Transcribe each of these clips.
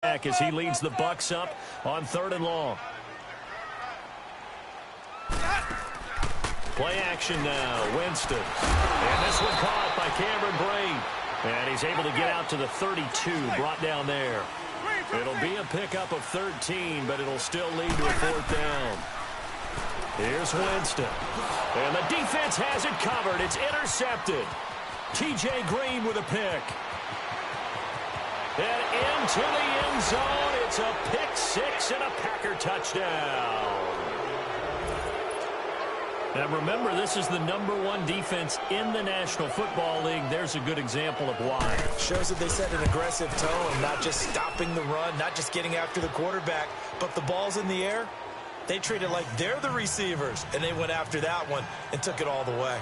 As he leads the Bucs up on 3rd and long. Play action now, Winston. And this one caught by Cameron Brate. And he's able to get out to the 32, brought down there. It'll be a pickup of 13, but it'll still lead to a 4th down. Here's Winston. And the defense has it covered. It's intercepted. T.J. Green with a pick. And into the end zone. It's a pick six and a Packer touchdown. And remember, this is the #1 defense in the National Football League. There's a good example of why. Shows that they set an aggressive tone, not just stopping the run, not just getting after the quarterback, but the ball's in the air. They treat it like they're the receivers, and they went after that one and took it all the way.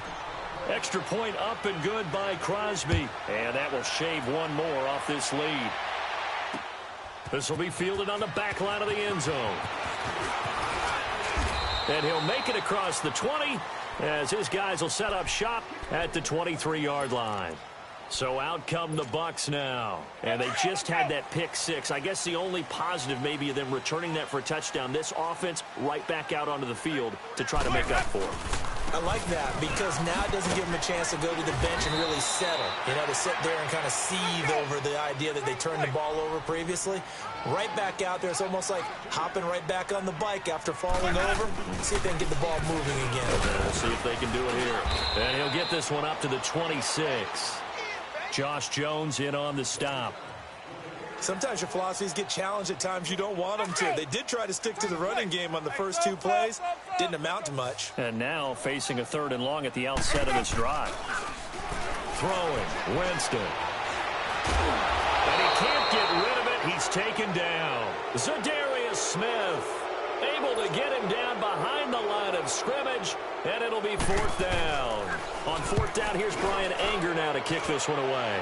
Extra point up and good by Crosby. And that will shave one more off this lead. This will be fielded on the back line of the end zone. And he'll make it across the 20 as his guys will set up shop at the 23-yard line. So out come the Bucs now. And they just had that pick six. I guess the only positive maybe of them returning that for a touchdown. This offense right back out onto the field to try to make up for it. I like that because now it doesn't give them a chance to go to the bench and really settle. You know, to sit there and kind of seethe over the idea that they turned the ball over previously. Right back out there. It's almost like hopping right back on the bike after falling over. See if they can get the ball moving again. We'll see if they can do it here. And he'll get this one up to the 26. Josh Jones in on the stop. Sometimes your philosophies get challenged at times you don't want them to. They did try to stick to the running game on the first 2 plays. Didn't amount to much. And now facing a 3rd and long at the outset of this drive. Throwing, Winston. And he can't get rid of it. He's taken down. Zadarius Smith able to get him down behind the line of scrimmage, and it'll be 4th down. On 4th down, here's Brian Anger now to kick this one away.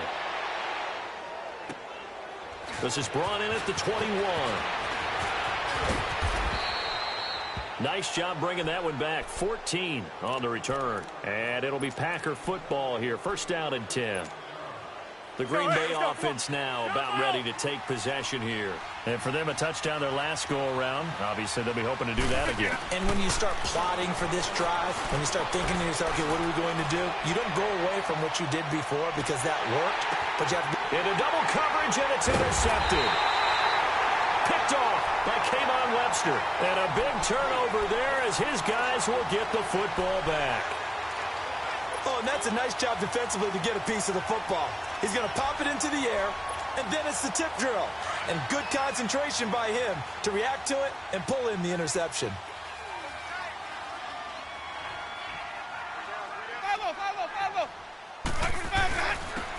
This is brought in at the 21. Nice job bringing that one back. 14 on the return. And it'll be Packer football here. 1st down and 10. The Green Bay offense now about ready to take possession here. And for them, a touchdown their last go-around. Obviously, they'll be hoping to do that again. And when you start plotting for this drive, when you start thinking to yourself, okay, what are we going to do? You don't go away from what you did before because that worked. But you have to... Into double coverage, and it's intercepted. Picked off by Kayvon Webster. And a big turnover there as his guys will get the football back. Oh, and that's a nice job defensively to get a piece of the football. He's going to pop it into the air, and then it's the tip drill. And good concentration by him to react to it and pull in the interception.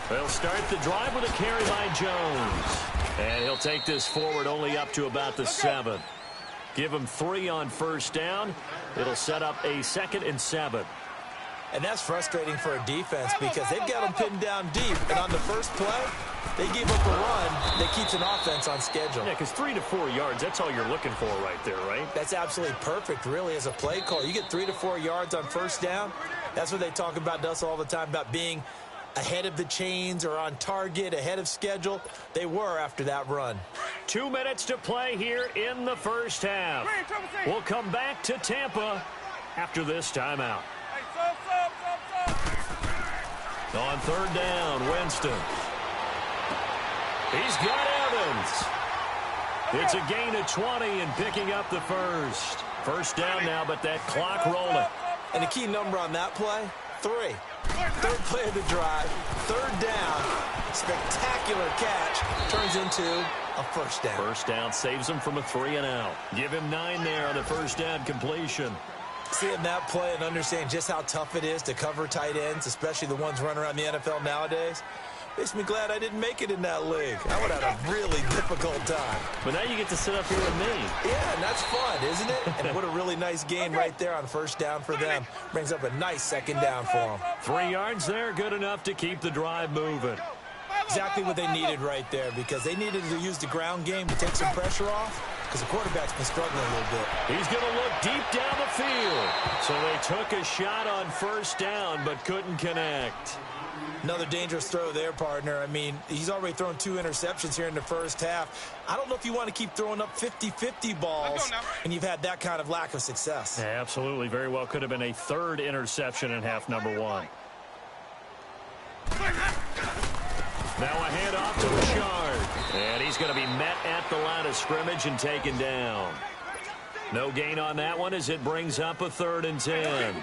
They'll start the drive with a carry by Jones. And he'll take this forward only up to about the 7. Give him 3 on 1st down. It'll set up a 2nd and 7. And that's frustrating for a defense because they've got them pinned down deep. And on the first play, they gave up a run that keeps an offense on schedule. Yeah, because 3 to 4 yards, that's all you're looking for right there, right? That's absolutely perfect, really, as a play call. You get 3 to 4 yards on 1st down. That's what they talk about to us all the time, about being ahead of the chains or on target, ahead of schedule. They were after that run. 2 minutes to play here in the 1st half. We'll come back to Tampa after this timeout. On 3rd down, Winston. He's got Evans. It's a gain of 20 and picking up the 1st. 1st down now, but that clock rolling. And the key number on that play, 3. 3rd play of the drive, 3rd down, spectacular catch, turns into a 1st down. 1st down saves him from a 3 and out. Give him 9 there on the 1st down completion. Seeing that play and understand just how tough it is to cover tight ends, especially the ones running around the NFL nowadays, makes me glad I didn't make it in that league. I would have had a really difficult time. But now you get to sit up here with me. Yeah, and that's fun, isn't it? And what a really nice gain right there on 1st down for them. Brings up a nice 2nd down for them. 3 yards there, good enough to keep the drive moving. Exactly what they needed right there because they needed to use the ground game to take some pressure off because the quarterback's been struggling a little bit. He's going to look deep down the field. So they took a shot on 1st down but couldn't connect. Another dangerous throw there, partner. I mean, he's already thrown 2 interceptions here in the first half. I don't know if you want to keep throwing up 50-50 balls, and you've had that kind of lack of success. Yeah, absolutely. Very well could have been a 3rd interception in half number 1. Now a handoff to Richard. And he's going to be met at the line of scrimmage and taken down. No gain on that one as it brings up a 3rd and 10.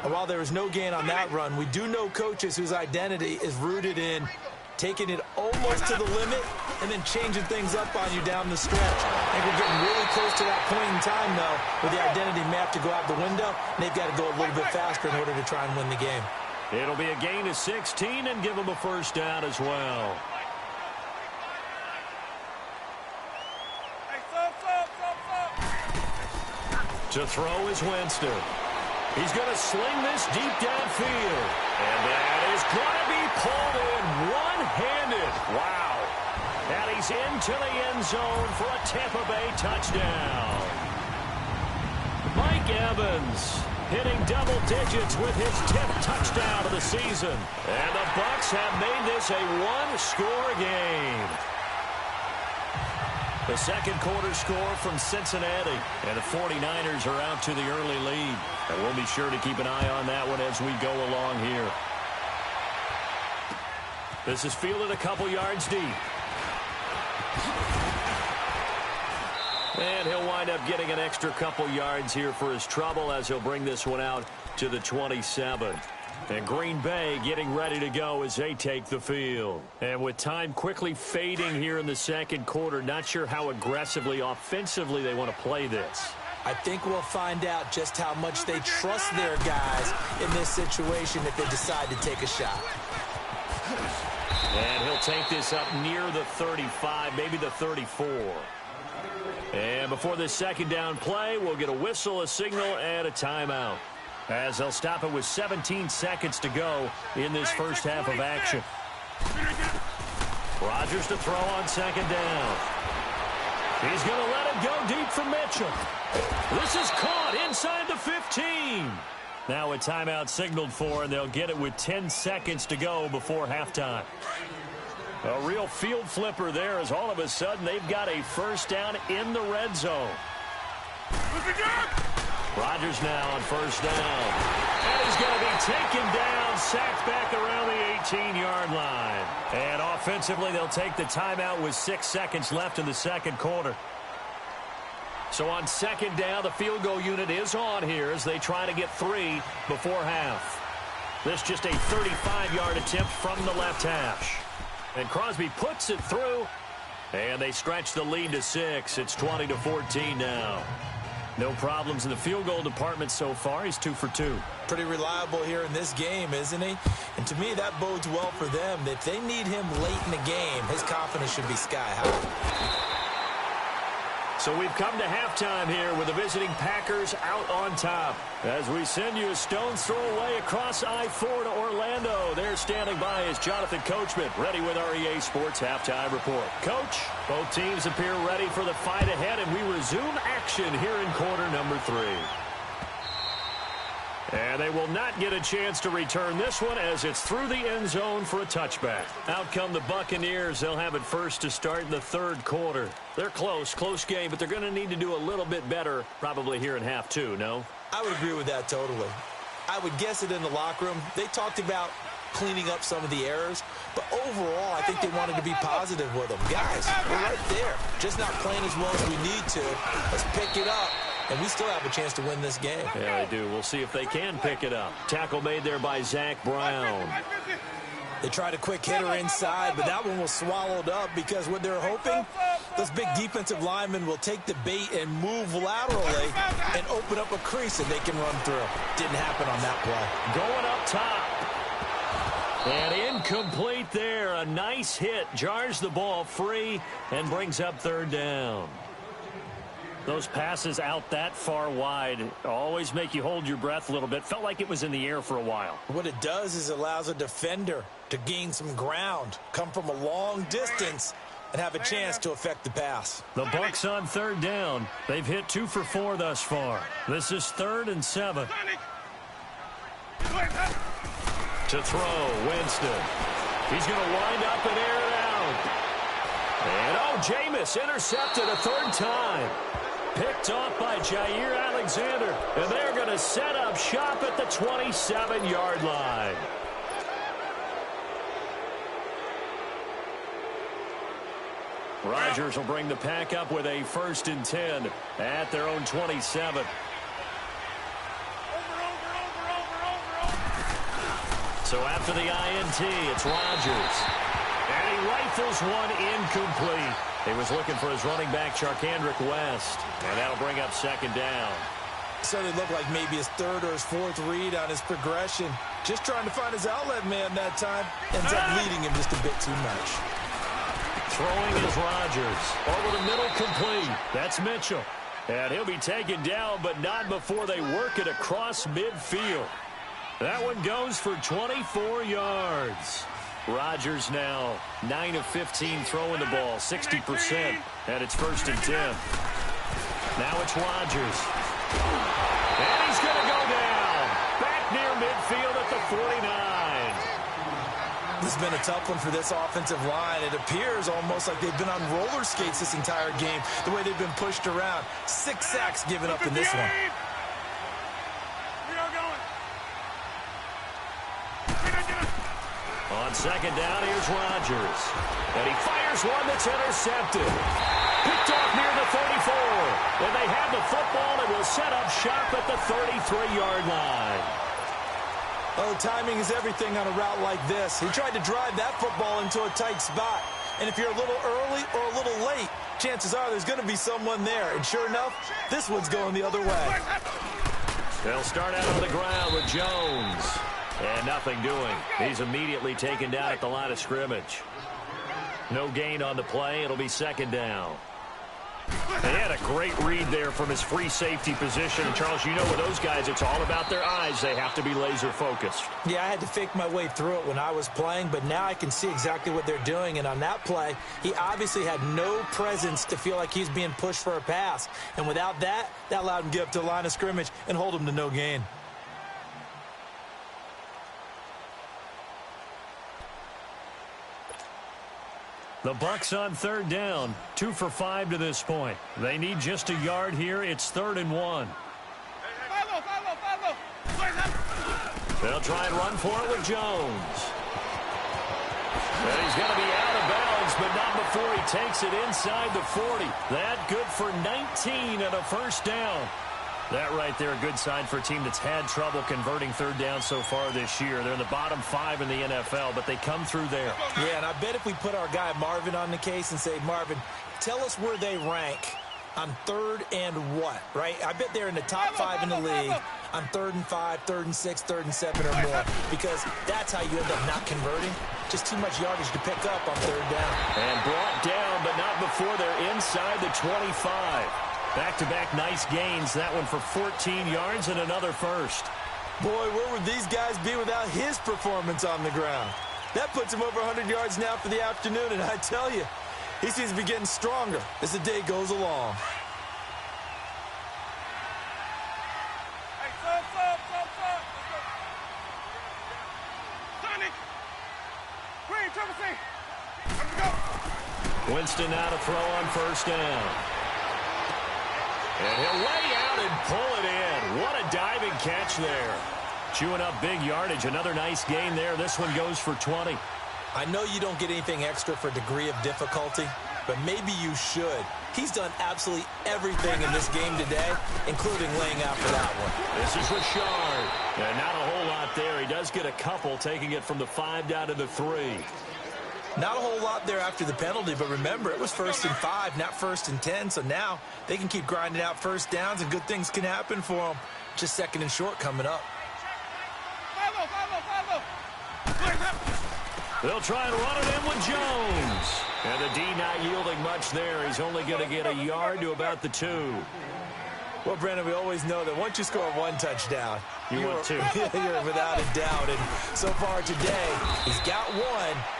And while there is no gain on that run, we do know coaches whose identity is rooted in taking it almost to the limit and then changing things up on you down the stretch. I think we're getting really close to that point in time, though, where the identity map to go out the window, and they've got to go a little bit faster in order to try and win the game. It'll be a gain of 16 and give them a 1st down as well. To throw is Winston. He's going to sling this deep downfield. And that is going to be pulled in one-handed. Wow. And he's into the end zone for a Tampa Bay touchdown. Mike Evans hitting double digits with his 10th touchdown of the season. And the Bucs have made this a 1-score game. The second quarter score from Cincinnati. And the 49ers are out to the early lead. And we'll be sure to keep an eye on that one as we go along here. This is fielded a couple yards deep. And he'll wind up getting an extra couple yards here for his trouble as he'll bring this one out to the 27. And Green Bay getting ready to go as they take the field. And with time quickly fading here in the second quarter, not sure how aggressively, offensively they want to play this. I think we'll find out just how much they trust their guys in this situation if they decide to take a shot. And he'll take this up near the 35, maybe the 34. And before this second down play, we'll get a whistle, a signal, and a timeout, as they'll stop it with 17 seconds to go in this first half of action. Rodgers to throw on second down. He's going to let it go deep for Mitchell. This is caught inside the 15. Now a timeout signaled for, and they'll get it with 10 seconds to go before halftime. A real field flipper there, as all of a sudden they've got a first down in the red zone. Rodgers now on first down. And he's going to be taken down, sacked back around the 18-yard line. And offensively, they'll take the timeout with 6 seconds left in the second quarter. So on second down, the field goal unit is on here as they try to get 3 before half. This just a 35-yard attempt from the left hash. And Crosby puts it through, and they stretch the lead to 6. It's 20-14 now. No problems in the field goal department so far. He's 2 for 2. Pretty reliable here in this game, isn't he? And to me, that bodes well for them. If they need him late in the game, his confidence should be sky high. So we've come to halftime here with the visiting Packers out on top. As we send you a stone's throw away across I-4 to Orlando. There standing by is Jonathan Coachman, ready with our EA Sports Halftime Report. Coach, both teams appear ready for the fight ahead, and we resume action here in quarter number 3. And they will not get a chance to return this one as it's through the end zone for a touchback. Out come the Buccaneers. They'll have it first to start in the third quarter. They're close game, but they're going to need to do a little bit better probably here in half 2, no? I would agree with that totally. I would guess it in the locker room. They talked about cleaning up some of the errors, but overall, I think they wanted to be positive with them. Guys, we're right there. Just not playing as well as we need to. Let's pick it up. And we still have a chance to win this game. Yeah, they do. We'll see if they can pick it up. Tackle made there by Zach Brown. They tried a quick hitter inside, but that one was swallowed up because what they're hoping, those big defensive linemen will take the bait and move laterally and open up a crease that they can run through. Didn't happen on that play. Going up top. And incomplete there. A nice hit. Jars the ball free and brings up third down. Those passes out that far wide always make you hold your breath a little bit. Felt like it was in the air for a while. What it does is it allows a defender to gain some ground, come from a long distance, and have a chance to affect the pass. The Bucs on third down. They've hit 2 for 4 thus far. This is 3rd and 7. To throw, Winston. He's going to wind up and air it out. And, oh, Jameis intercepted a third time. Picked off by Jair Alexander. And they're going to set up shop at the 27-yard line. Rodgers will bring the pack up with a 1st and 10 at their own 27. So after the INT, it's Rodgers. And he rifles one incomplete. He was looking for his running back, Charkandrick West. And that'll bring up 2nd down. So it looked like maybe his 3rd or his 4th read on his progression. Just trying to find his outlet man that time. Ends up leading him just a bit too much. Throwing is Rodgers. Over the middle, complete. That's Mitchell. And he'll be taken down, but not before they work it across midfield. That one goes for 24 yards. Rodgers now 9 of 15 throwing the ball, 60%, and it's 1st and 10. Now it's Rodgers. And he's going to go down. Back near midfield at the 49. This has been a tough one for this offensive line. It appears almost like they've been on roller skates this entire game, the way they've been pushed around. 6 sacks given up in this one. On 2nd down, here's Rodgers. And he fires one that's intercepted. Picked off near the 34. And they have the football and will set up shop at the 33-yard line. Oh, timing is everything on a route like this. He tried to drive that football into a tight spot. And if you're a little early or a little late, chances are there's going to be someone there. And sure enough, this one's going the other way. They'll start out on the ground with Jones. And nothing doing. He's immediately taken down at the line of scrimmage. No gain on the play. It'll be 2nd down. They had a great read there from his free safety position. And, Charles, you know with those guys, it's all about their eyes. They have to be laser focused. Yeah, I had to fake my way through it when I was playing, but now I can see exactly what they're doing. And on that play, he obviously had no presence to feel like he's being pushed for a pass. And without that, that allowed him to get up to the line of scrimmage and hold him to no gain. The Bucs on 3rd down, 2 for 5 to this point. They need just a yard here. It's 3rd and 1. They'll try and run for it with Jones. And he's going to be out of bounds, but not before he takes it inside the 40. That good for 19 and a 1st down. That right there, a good sign for a team that's had trouble converting 3rd down so far this year. They're in the bottom 5 in the NFL, but they come through there. Yeah, and I bet if we put our guy Marvin on the case and say, Marvin, tell us where they rank on 3rd and what, right? I bet they're in the top 5 in the league on 3rd and 5, 3rd and 6, 3rd and 7 or more, because that's how you end up not converting. Just too much yardage to pick up on 3rd down. And brought down, but not before they're inside the 25. Back-to-back nice gains. That one for 14 yards and another 1st. Boy, where would these guys be without his performance on the ground? That puts him over 100 yards now for the afternoon, and I tell you, he seems to be getting stronger as the day goes along. Winston now to throw on 1st down. And he'll lay out and pull it in. What a diving catch there. Chewing up big yardage. Another nice gain there. This one goes for 20. I know you don't get anything extra for degree of difficulty, but maybe you should. He's done absolutely everything in this game today, including laying out for that one. This is Richard. And not a whole lot there. He does get a couple, taking it from the 5 down to the 3. Not a whole lot there after the penalty, but remember, it was 1st and 5, not 1st and 10, so now they can keep grinding out 1st downs, and good things can happen for them. Just 2nd and short coming up. They'll try and run it in with Jones. And the D not yielding much there. He's only going to get a yard to about the 2. Well, Brandon, we always know that once you score 1 touchdown, you want 2. You're without a doubt. And so far today, he's got 1,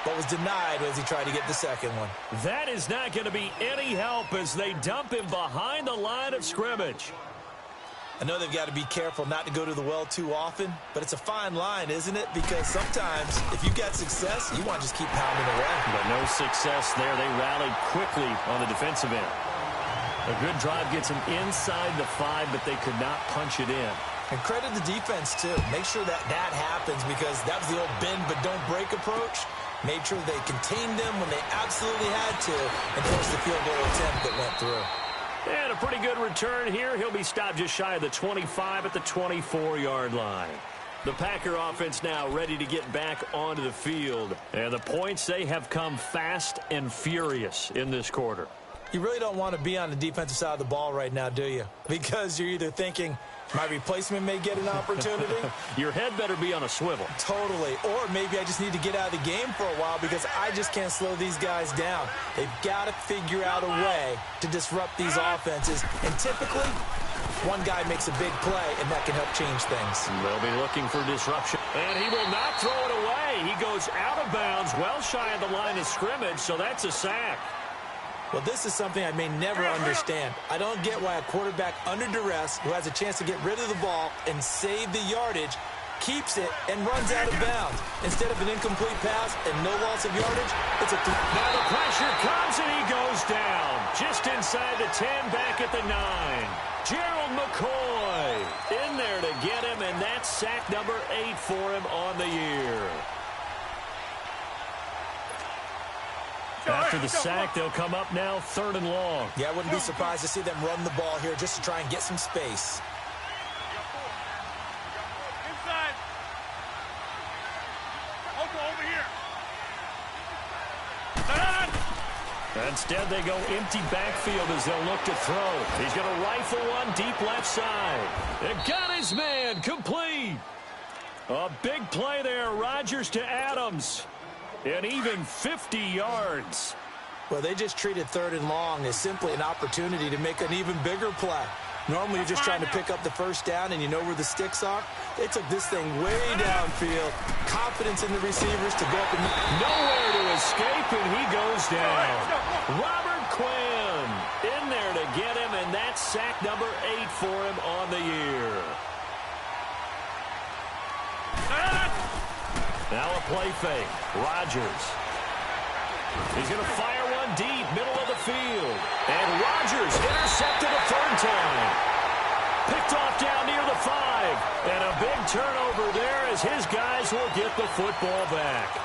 but was denied as he tried to get the 2nd one. That is not going to be any help as they dump him behind the line of scrimmage. I know they've got to be careful not to go to the well too often, but it's a fine line, isn't it? Because sometimes if you've got success, you want to just keep pounding away. But no success there. They rallied quickly on the defensive end. A good drive gets them inside the 5, but they could not punch it in. And credit the defense, too. Make sure that happens, because that was the old bend but don't break approach. Made sure they contained them when they absolutely had to and forced the field goal attempt that went through. And a pretty good return here. He'll be stopped just shy of the 25 at the 24-yard line. The Packer offense now ready to get back onto the field. And the points, they have come fast and furious in this quarter. You really don't want to be on the defensive side of the ball right now, do you? Because you're either thinking, my replacement may get an opportunity. Your head better be on a swivel. Totally. Or maybe I just need to get out of the game for a while because I just can't slow these guys down. They've got to figure out a way to disrupt these offenses. And typically, one guy makes a big play, and that can help change things. They'll be looking for disruption. And he will not throw it away. He goes out of bounds, well shy of the line of scrimmage, so that's a sack. Well, this is something I may never understand. I don't get why a quarterback under duress who has a chance to get rid of the ball and save the yardage keeps it and runs out of bounds. Instead of an incomplete pass and no loss of yardage, it's a... Now the pressure comes and he goes down. Just inside the 10, back at the 9. Gerald McCoy in there to get him, and that's sack number 8 for him on the year. After the sack, they'll come up now 3rd and long. Yeah, I wouldn't be surprised to see them run the ball here just to try and get some space. Inside. Over here. Instead, they go empty backfield as they'll look to throw. He's going to rifle one deep left side. It got his man complete. A big play there. Rodgers to Adams. And even 50 yards. Well, they just treated 3rd and long as simply an opportunity to make an even bigger play. Normally, you're just trying to pick up the first down and you know where the sticks are. They took this thing way downfield. Confidence in the receivers to go up and... Nowhere to escape, and he goes down. Robert Quinn in there to get him, and that's sack number 8 for him on the year. Now a play fake. Rodgers. He's going to fire one deep, middle of the field. And Rodgers intercepted a 3rd time. Picked off down near the 5. And a big turnover there as his guys will get the football back.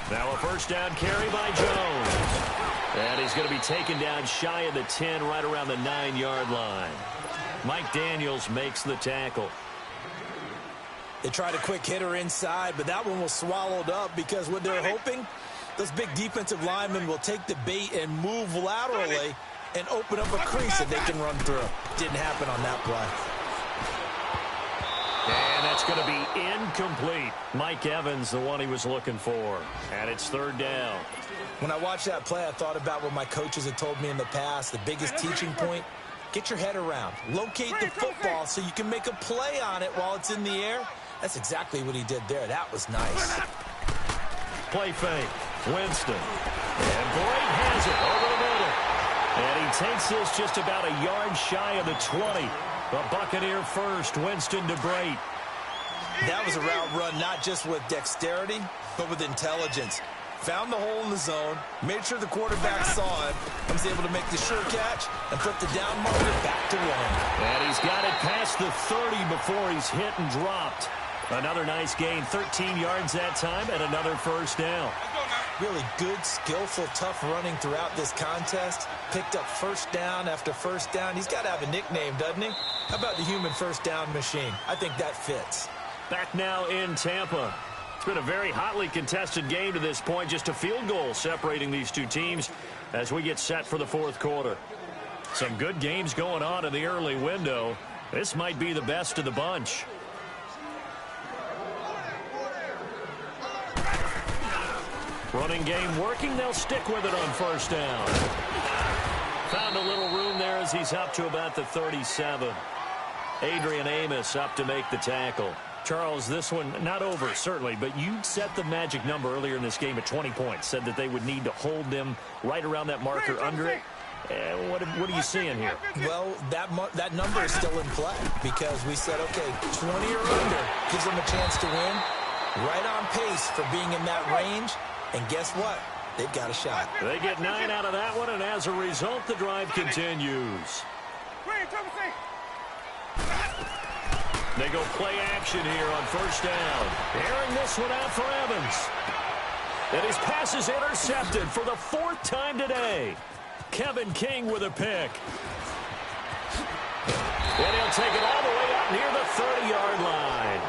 Now a first down carry by Jones. And he's going to be taken down shy of the 10, right around the 9-yard line. Mike Daniels makes the tackle. They tried a quick hitter inside, but that one was swallowed up because what they're hoping, those big defensive linemen will take the bait and move laterally and open up a crease that they can run through. Didn't happen on that play. And that's going to be incomplete. Mike Evans, the one he was looking for. And it's 3rd down. When I watched that play, I thought about what my coaches had told me in the past. The biggest teaching point, get your head around. Locate the football so you can make a play on it while it's in the air. That's exactly what he did there. That was nice. Play fake. Winston. And Boyd has it over the middle. And he takes this just about a yard shy of the 20. The Buccaneer first, Winston to Brate. That was a route run not just with dexterity, but with intelligence. Found the hole in the zone, made sure the quarterback saw it, and was able to make the sure catch and put the down marker back to 1. And he's got it past the 30 before he's hit and dropped. Another nice gain, 13 yards that time, and another first down. Really good, skillful, tough running throughout this contest. Picked up first down after first down. He's got to have a nickname, doesn't he? How about the human first down machine? I think that fits. Back now in Tampa. It's been a very hotly contested game to this point. Just a field goal separating these two teams as we get set for the 4th quarter. Some good games going on in the early window. This might be the best of the bunch. Running game working. They'll stick with it on first down. Found a little room there as he's up to about the 37. Adrian Amos up to make the tackle. Charles, this one not over, certainly, but you set the magic number earlier in this game at 20 points, said that they would need to hold them right around that marker under it. What are you seeing here? Well, that number is still in play because we said, okay, 20 or under gives them a chance to win. Right on pace for being in that range. And guess what? They've got a shot. They get 9 out of that one, and as a result, the drive continues. They go play action here on first down. Airing this one out for Evans. And his pass is intercepted for the 4th time today. Kevin King with a pick. And he'll take it all the way up near the 30-yard line.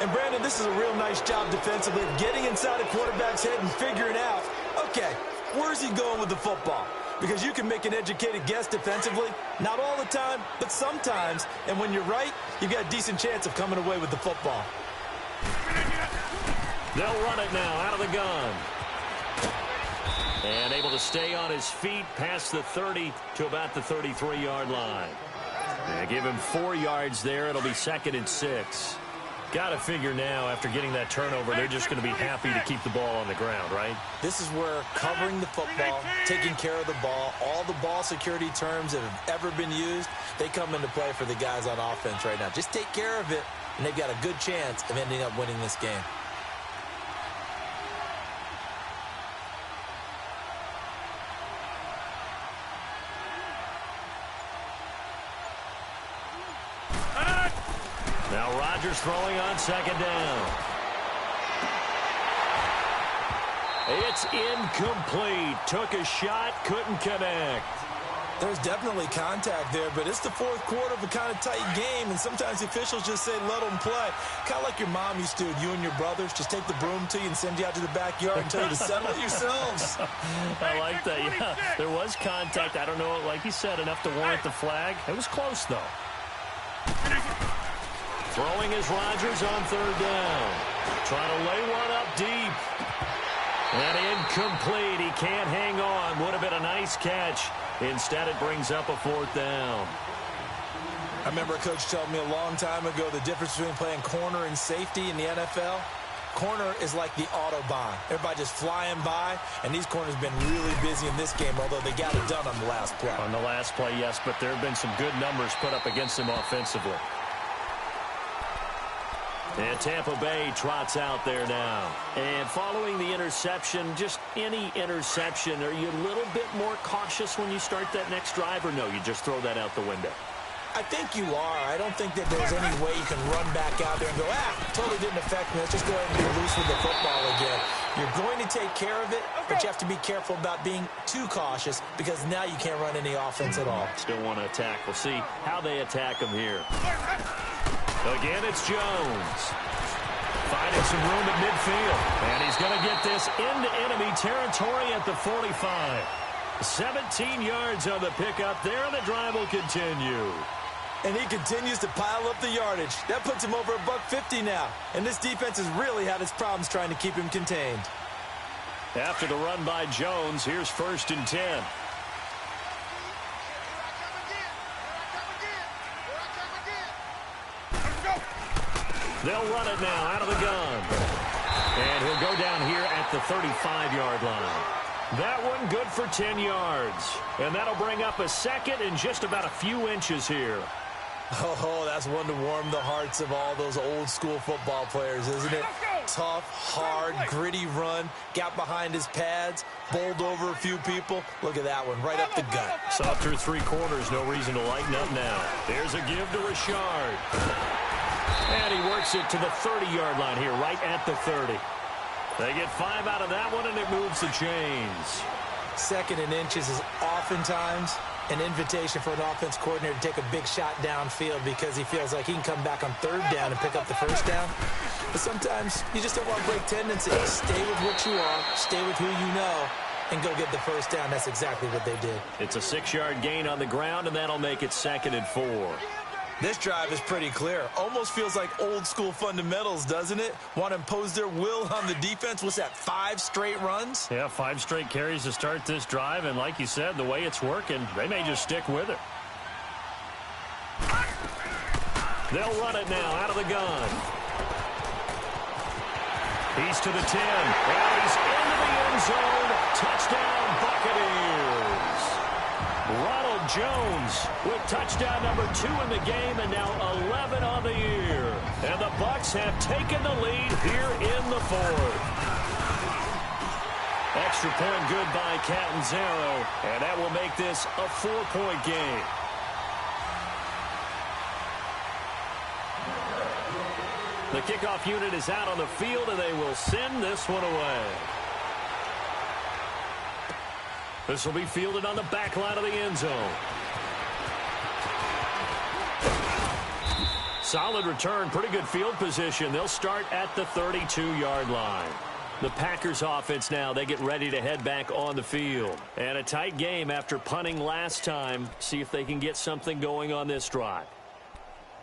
And, Brandon, this is a real nice job defensively of getting inside a quarterback's head and figuring out, okay, where's he going with the football? Because you can make an educated guess defensively, not all the time, but sometimes. And when you're right, you've got a decent chance of coming away with the football. They'll run it now out of the gun. And able to stay on his feet past the 30 to about the 33-yard line. They give him 4 yards there. It'll be 2nd and 6. Got to figure now, after getting that turnover, they're just going to be happy to keep the ball on the ground, right? This is where covering the football, taking care of the ball, all the ball security terms that have ever been used, they come into play for the guys on offense right now. Just take care of it, and they've got a good chance of ending up winning this game. Now Rodgers throwing on 2nd down. It's incomplete. Took a shot, couldn't connect. There's definitely contact there, but it's the 4th quarter of a kind of tight game, and sometimes the officials just say, let them play. Kind of like your mom used to, you and your brothers, just take the broom to you and send you out to the backyard and tell you to settle it yourselves. I like that, yeah. There was contact. I don't know, like you said, enough to warrant the flag. It was close, though. Throwing is Rodgers on 3rd down. Trying to lay one up deep. And incomplete. He can't hang on. Would have been a nice catch. Instead, it brings up a 4th down. I remember a coach telling me a long time ago the difference between playing corner and safety in the NFL. Corner is like the Autobahn. Everybody just flying by, and these corners have been really busy in this game, although they got it done on the last play. On the last play, yes, but there have been some good numbers put up against him offensively. And Tampa Bay trots out there now. And following the interception, just any interception, are you a little bit more cautious when you start that next drive, or no, you just throw that out the window? I think you are. I don't think that there's any way you can run back out there and go, totally didn't affect me. Let's just go ahead and be loose with the football again. You're going to take care of it, but you have to be careful about being too cautious because now you can't run any offense at all. Still want to attack. We'll see how they attack him here. Again, it's Jones. Finding some room at midfield. And he's going to get this into enemy territory at the 45. 17 yards on the pickup there, and the drive will continue. And he continues to pile up the yardage. That puts him over $150 now. And this defense has really had its problems trying to keep him contained. After the run by Jones, here's 1st and 10. They'll run it now out of the gun. And he'll go down here at the 35-yard line. That one good for 10 yards. And that'll bring up a 2nd and just about a few inches here. Oh, that's one to warm the hearts of all those old-school football players, isn't it? Tough, hard, gritty run. Got behind his pads, bowled over a few people. Look at that one, right up the gut. Saw through 3 quarters, no reason to lighten up now. There's a give to Richard. And he works it to the 30-yard line here, right at the 30. They get 5 out of that one, and it moves the chains. 2nd and inches is oftentimes an invitation for an offense coordinator to take a big shot downfield because he feels like he can come back on 3rd down and pick up the 1st down. But sometimes you just don't want to break tendencies. Stay with what you are, stay with who you know, and go get the 1st down. That's exactly what they did. It's a 6-yard gain on the ground, and that'll make it 2nd and 4. This drive is pretty clear. Almost feels like old-school fundamentals, doesn't it? Want to impose their will on the defense. What's that, 5 straight runs? Yeah, 5 straight carries to start this drive, and like you said, the way it's working, they may just stick with it. They'll run it now out of the gun. He's to the 10. And he's into the end zone. Touchdown, Buccaneers. Ronald Jones with touchdown number 2 in the game and now 11 on the year. And the Bucs have taken the lead here in the 4th. Extra point good by Catanzaro, and that will make this a 4-point game. The kickoff unit is out on the field, and they will send this one away. This will be fielded on the back line of the end zone. Solid return, pretty good field position. They'll start at the 32-yard line. The Packers offense now, they get ready to head back on the field. And a tight game after punting last time. See if they can get something going on this drive.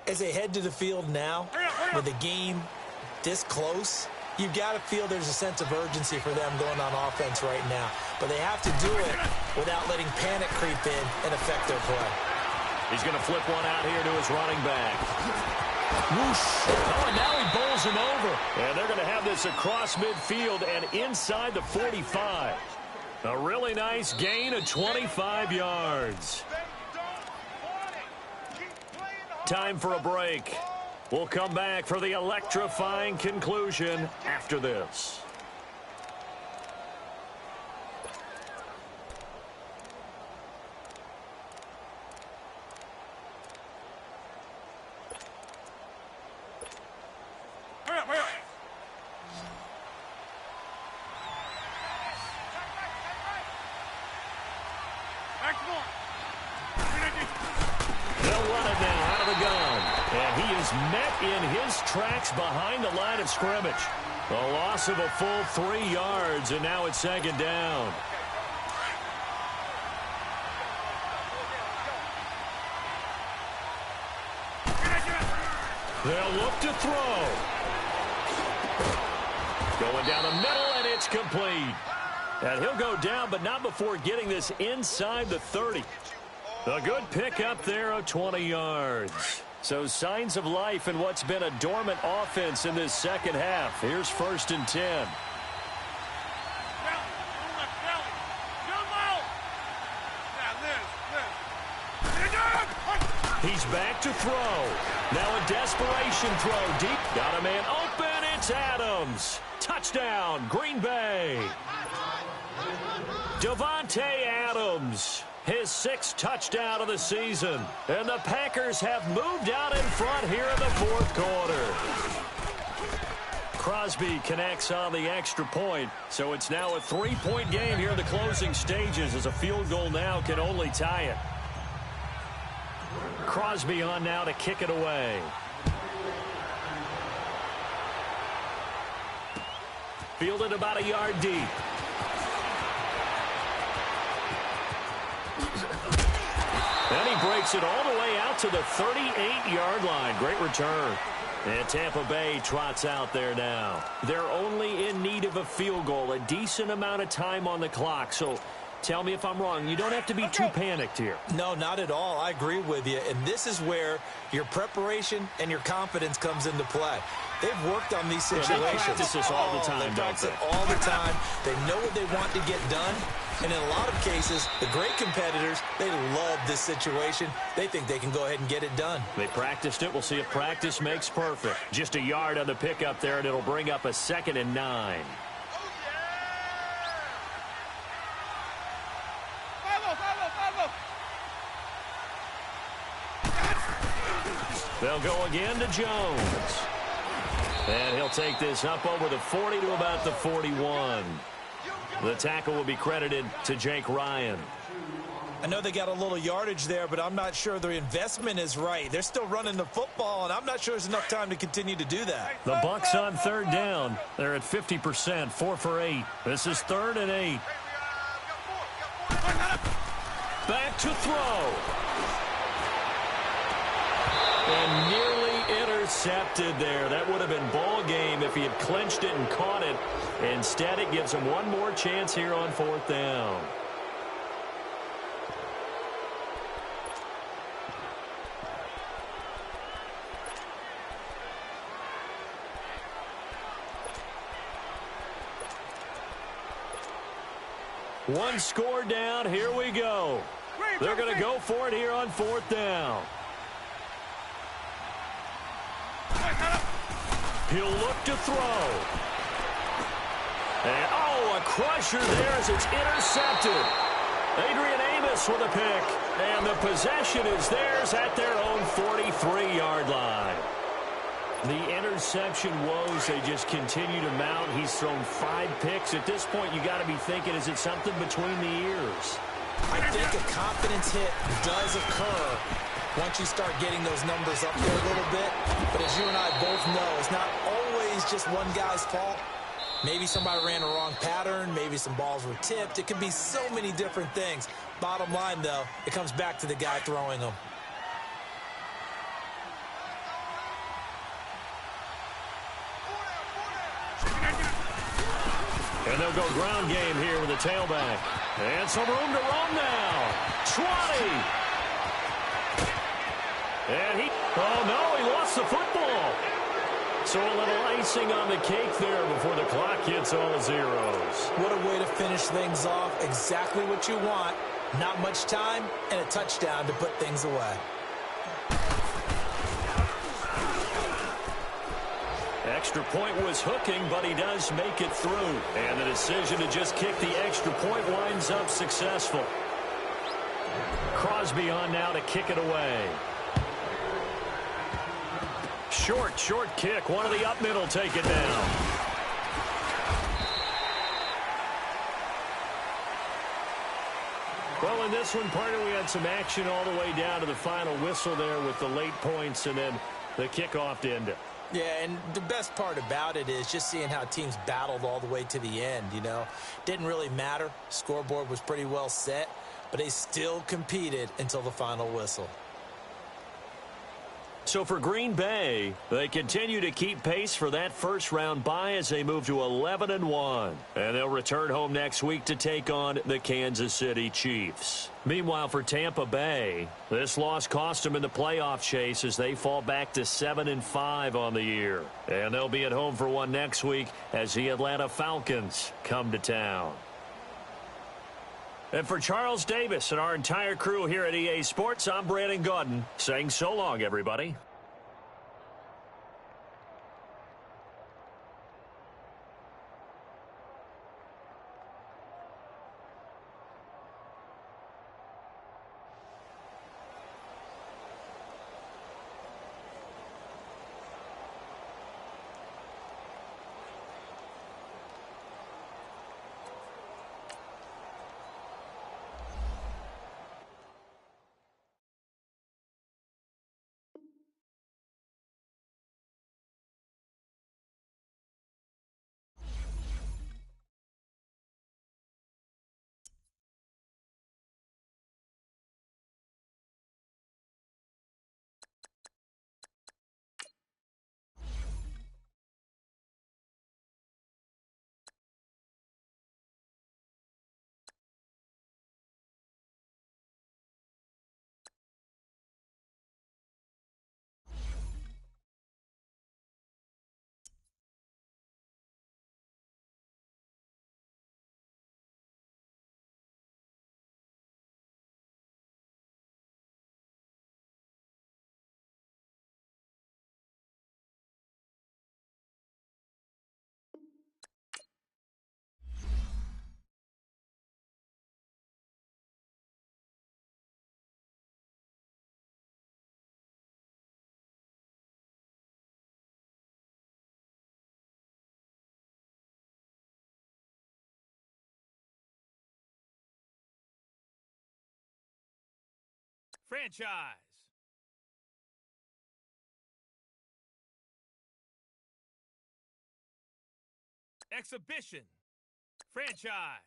As they head to the field now, with the game this close, you've got to feel there's a sense of urgency for them going on offense right now. But they have to do it without letting panic creep in and affect their play. He's going to flip one out here to his running back. Whoosh. Oh, and now he bowls him over. And they're going to have this across midfield and inside the 45. A really nice gain of 25 yards. Time for a break. We'll come back for the electrifying conclusion after this. Hurry up. Back to one. They'll run it now out of the gun. And he is met in his tracks behind the line of scrimmage. A loss of a full 3 yards, and now it's second down. They'll look to throw. Going down the middle, and it's complete. And he'll go down, but not before getting this inside the 30. A good pickup there of 20 yards. So signs of life in what's been a dormant offense in this second half. Here's 1st and 10. He's back to throw. Now a desperation throw deep. Got a man open. It's Adams. Touchdown, Green Bay. Davante Adams. His 6th touchdown of the season. And the Packers have moved out in front here in the 4th quarter. Crosby connects on the extra point. So it's now a 3-point game here in the closing stages, as a field goal now can only tie it. Crosby on now to kick it away. Fielded about a yard deep. And he breaks it all the way out to the 38-yard line. Great return. And Tampa Bay trots out there now. They're only in need of a field goal, a decent amount of time on the clock. So tell me if I'm wrong. You don't have to be too panicked here. No, not at all. I agree with you. And this is where your preparation and your confidence comes into play. They've worked on these situations. They practice this all the time, They practice it all the time. They know what they want to get done. And in a lot of cases, the great competitors, they love this situation. They think they can go ahead and get it done. They practiced it. We'll see if practice makes perfect. Just a yard on the pickup there, and it'll bring up a 2nd and 9. They'll go again to Jones. And he'll take this up over the 40 to about the 41. The tackle will be credited to Jake Ryan. I know they got a little yardage there, but I'm not sure the investment is right. They're still running the football, and I'm not sure there's enough time to continue to do that. The Bucs on 3rd down. They're at 50%, 4 for 8. This is 3rd and 8. Back to throw. And nearly intercepted there. That would have been ball game if he had clinched it and caught it. Instead, it gives him one more chance here on 4th down. One score down. Here we go. They're going to go for it here on 4th down. He'll look to throw. And, oh, a crusher there as it's intercepted. Adrian Amos with a pick. And the possession is theirs at their own 43-yard line. The interception woes, they just continue to mount. He's thrown 5 picks. At this point, you got to be thinking, is it something between the ears? I think a confidence hit does occur once you start getting those numbers up there a little bit. But as you and I both know, it's not always just one guy's fault. Maybe somebody ran a wrong pattern. Maybe some balls were tipped. It could be so many different things. Bottom line, though, it comes back to the guy throwing them. And they'll go ground game here with the tailback. And some room to roam now. 20. And oh no, he lost the football. So a little icing on the cake there before the clock hits all zeros. What a way to finish things off. Exactly what you want. Not much time and a touchdown to put things away. Extra point was hooking, but he does make it through. And the decision to just kick the extra point winds up successful. Crosby on now to kick it away. Short kick. One of the up middle take it down. Well, in this one, partner, we had some action all the way down to the final whistle there with the late points and then the kickoff to end it. Yeah, and the best part about it is just seeing how teams battled all the way to the end, you know. Didn't really matter. Scoreboard was pretty well set, but they still competed until the final whistle. So for Green Bay, they continue to keep pace for that first-round bye as they move to 11-1. And they'll return home next week to take on the Kansas City Chiefs. Meanwhile, for Tampa Bay, this loss cost them in the playoff chase as they fall back to 7-5 on the year. And they'll be at home for one next week as the Atlanta Falcons come to town. And for Charles Davis and our entire crew here at EA Sports, I'm Brandon Gaudin saying so long, everybody. Franchise. Exhibition. Franchise.